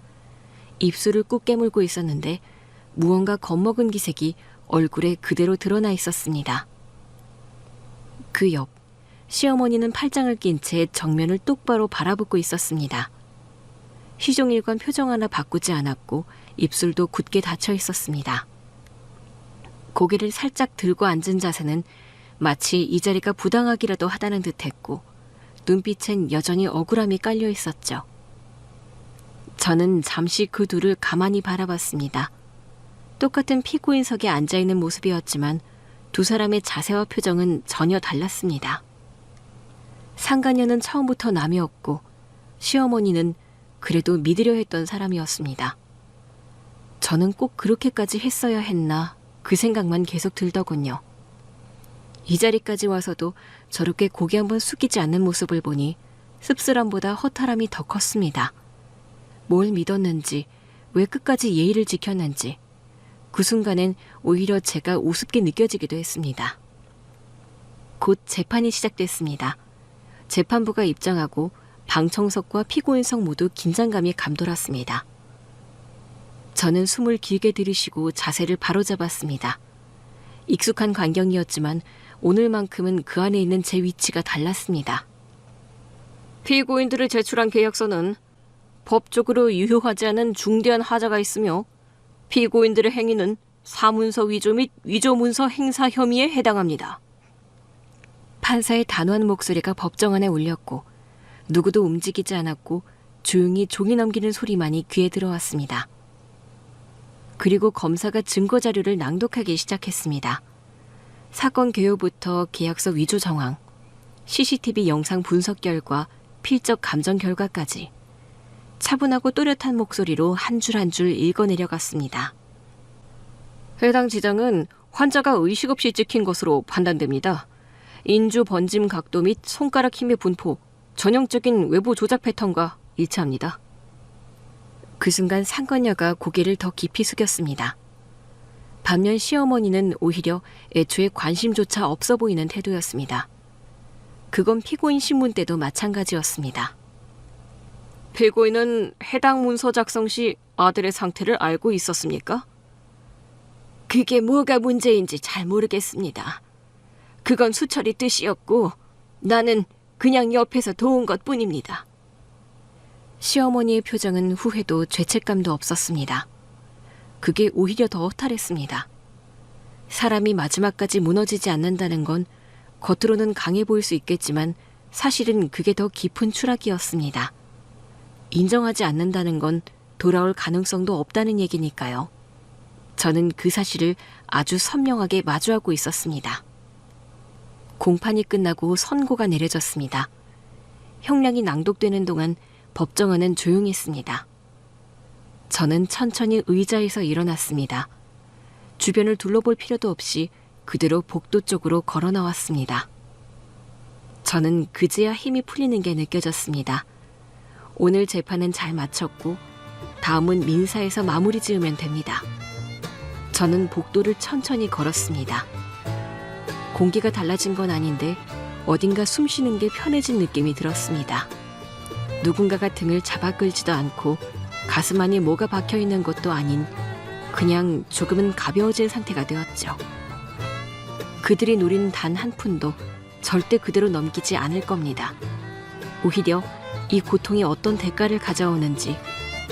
입술을 꾹 깨물고 있었는데 무언가 겁먹은 기색이 얼굴에 그대로 드러나 있었습니다. 그 옆, 시어머니는 팔짱을 낀 채 정면을 똑바로 바라보고 있었습니다. 시종일관 표정 하나 바꾸지 않았고 입술도 굳게 닫혀 있었습니다. 고개를 살짝 들고 앉은 자세는 마치 이 자리가 부당하기라도 하다는 듯했고 눈빛엔 여전히 억울함이 깔려 있었죠. 저는 잠시 그 둘을 가만히 바라봤습니다. 똑같은 피고인석에 앉아있는 모습이었지만 두 사람의 자세와 표정은 전혀 달랐습니다. 상간녀는 처음부터 남이었고 시어머니는 그래도 믿으려 했던 사람이었습니다. 저는 꼭 그렇게까지 했어야 했나 그 생각만 계속 들더군요. 이 자리까지 와서도 저렇게 고개 한번 숙이지 않는 모습을 보니 씁쓸함보다 허탈함이 더 컸습니다. 뭘 믿었는지, 왜 끝까지 예의를 지켰는지 그 순간엔 오히려 제가 우습게 느껴지기도 했습니다. 곧 재판이 시작됐습니다. 재판부가 입장하고 방청석과 피고인석 모두 긴장감이 감돌았습니다. 저는 숨을 길게 들이쉬고 자세를 바로잡았습니다. 익숙한 광경이었지만 오늘만큼은 그 안에 있는 제 위치가 달랐습니다. 피고인들을 제출한 계약서는 법적으로 유효하지 않은 중대한 하자가 있으며 피고인들의 행위는 사문서 위조 및 위조문서 행사 혐의에 해당합니다. 판사의 단호한 목소리가 법정 안에 울렸고 누구도 움직이지 않았고 조용히 종이 넘기는 소리만이 귀에 들어왔습니다. 그리고 검사가 증거 자료를 낭독하기 시작했습니다. 사건 개요부터 계약서 위조 정황, CCTV 영상 분석 결과, 필적 감정 결과까지 차분하고 또렷한 목소리로 한 줄 한 줄 읽어내려갔습니다. 해당 지장은 환자가 의식 없이 찍힌 것으로 판단됩니다. 인주 번짐 각도 및 손가락 힘의 분포, 전형적인 외부 조작 패턴과 일치합니다. 그 순간 상건녀가 고개를 더 깊이 숙였습니다. 반면 시어머니는 오히려 애초에 관심조차 없어 보이는 태도였습니다. 그건 피고인 신문 때도 마찬가지였습니다. 피고인은 해당 문서 작성 시 아들의 상태를 알고 있었습니까? 그게 뭐가 문제인지 잘 모르겠습니다. 그건 수철이 뜻이었고 나는 그냥 옆에서 도운 것뿐입니다. 시어머니의 표정은 후회도 죄책감도 없었습니다. 그게 오히려 더 허탈했습니다. 사람이 마지막까지 무너지지 않는다는 건 겉으로는 강해 보일 수 있겠지만 사실은 그게 더 깊은 추락이었습니다. 인정하지 않는다는 건 돌아올 가능성도 없다는 얘기니까요. 저는 그 사실을 아주 선명하게 마주하고 있었습니다. 공판이 끝나고 선고가 내려졌습니다. 형량이 낭독되는 동안 법정원은 조용했습니다. 저는 천천히 의자에서 일어났습니다. 주변을 둘러볼 필요도 없이 그대로 복도 쪽으로 걸어 나왔습니다. 저는 그제야 힘이 풀리는 게 느껴졌습니다. 오늘 재판은 잘 마쳤고 다음은 민사에서 마무리 지으면 됩니다. 저는 복도를 천천히 걸었습니다. 공기가 달라진 건 아닌데 어딘가 숨 쉬는 게 편해진 느낌이 들었습니다. 누군가가 등을 잡아 끌지도 않고 가슴 안에 뭐가 박혀 있는 것도 아닌 그냥 조금은 가벼워진 상태가 되었죠. 그들이 노린 단 한 푼도 절대 그대로 넘기지 않을 겁니다. 오히려 이 고통이 어떤 대가를 가져오는지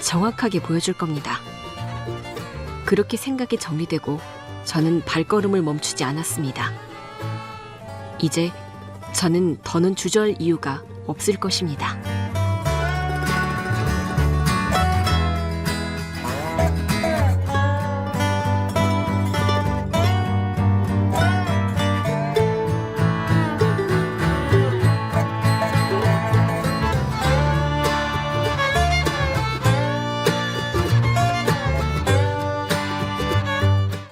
정확하게 보여줄 겁니다. 그렇게 생각이 정리되고 저는 발걸음을 멈추지 않았습니다. 이제 저는 더는 주저할 이유가 없을 것입니다.